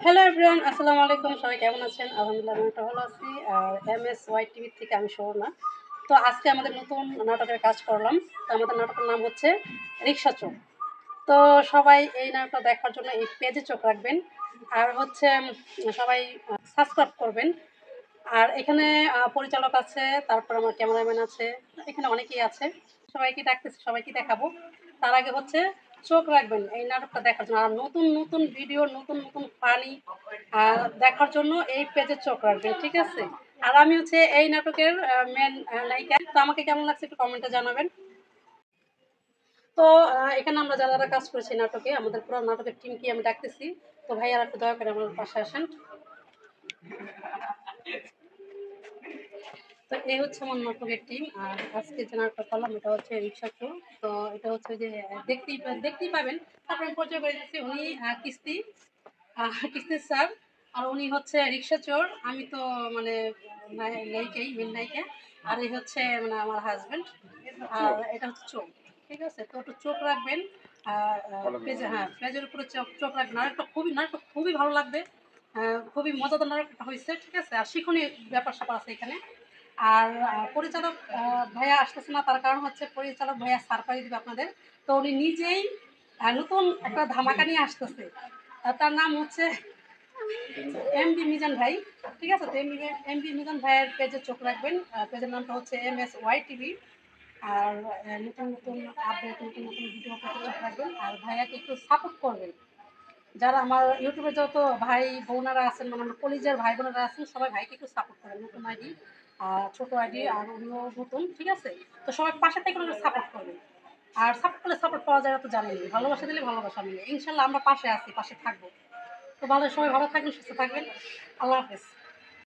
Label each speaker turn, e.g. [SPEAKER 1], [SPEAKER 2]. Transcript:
[SPEAKER 1] Hello everyone, আসসালামু আলাইকুম। সবাই কেমন আছেন? আলহামদুলিল্লাহ আমি একটা ভালো আছি। আর MSY টিভি থেকে আমি সুবর্ণা। তো আজকে আমাদের নতুন নাটকের কাজ করলাম। তো আমাদের নাটকের নাম হচ্ছে রিক্সা চোর। তো সবাই এই নাটকটা দেখার জন্য এই পেজে চোখ রাখবেন। আর হচ্ছে সবাই সাবস্ক্রাইব করবেন। আর এখানে পরিচালক আছে, তারপর আমার ক্যামেরাম্যান আছে, এখানে অনেকেই আছে। সবাইকে ডাকতেছি, সবাইকে দেখাবো। তার আগে হচ্ছে চোখ রাখবেন এই নাটকটা দেখার জন্য। আর নতুন নতুন ভিডিও, নতুন নতুন ফানি দেখার জন্য এই পেজে চোখ রাখবেন, ঠিক আছে? আর আমি হচ্ছে এই নাটকের মেন নায়িকা। তো আমাকে কেমন লাগছে একটু কমেন্টে জানাবেন। তো এখানে আমরা যারা যারা কাজ করেছি নাটকে, আমাদের পুরো নাটকের টিমকে আমি ডাকতেছি। তো ভাই আর একটু দয়া করে আমার পাশে আসেন। তো এই হচ্ছে আমার নাটকের টিম। আর আজকে যে নাটকটা করলাম এটা হচ্ছে রিক্সা চোর। তো এটা হচ্ছে যে দেখতেই পাবেন। তারপরে আমি পরিচয় করে দিচ্ছি, উনি কিস্তির স্যার। আর উনি হচ্ছে রিক্সা চোর। আমি তো মানে নায়িকাই, মেন নায়িকা। আর এই হচ্ছে মানে আমার হাজবেন্ড। আর এটা হচ্ছে চোখ, ঠিক আছে? তো একটু চোখ রাখবেন। আর পেজে, হ্যাঁ, পেজের উপরে চোখ চোখ রাখবেন। নাটকটা খুবই ভালো লাগবে। খুবই মজাদার নাটকটা হয়েছে, ঠিক আছে? আর শিক্ষণীয় ব্যাপার স্যাপার আছে এখানে। আর পরিচালক ভাইয়া আসতেছে না, তার কারণ হচ্ছে পরিচালক ভাইয়া সারপ্রাইজ দিবে আপনাদের। তো উনি নিজেই নতুন একটা ধামাকা নিয়ে আসতেছে। তার নাম হচ্ছে এমডি মিজান ভাই, ঠিক আছে? তো এমডি মিজান ভাইয়ের পেজে চোখ রাখবেন। পেজের নামটা হচ্ছে MSY টিভি। আর নতুন নতুন আপডেট, নতুন নতুন ভিডিও পেতে চোখ রাখবেন। আর ভাইয়াকে একটু সাপোর্ট করবেন। যারা আমার ইউটিউবে যত ভাই বোনেরা আছেন, মানে আমার কলিজার ভাই বোনেরা আছেন, সবাই ভাইকে একটু সাপোর্ট করেন। নতুন আইডি, ছোট আইডি, আর উনিও নতুন, ঠিক আছে? তো সবাই পাশে থেকে ওনাকে সাপোর্ট করবেন। আর সাপোর্ট করলে সাপোর্ট পাওয়া যায় না তো জানেনই, ভালোবাসা দিলে ভালোবাসা মিলে। ইনশাল্লাহ আমরা পাশে আছি, পাশে থাকবো। তো সবাই ভালো থাকবেন, সুস্থ থাকবেন। আল্লাহ হাফেজ।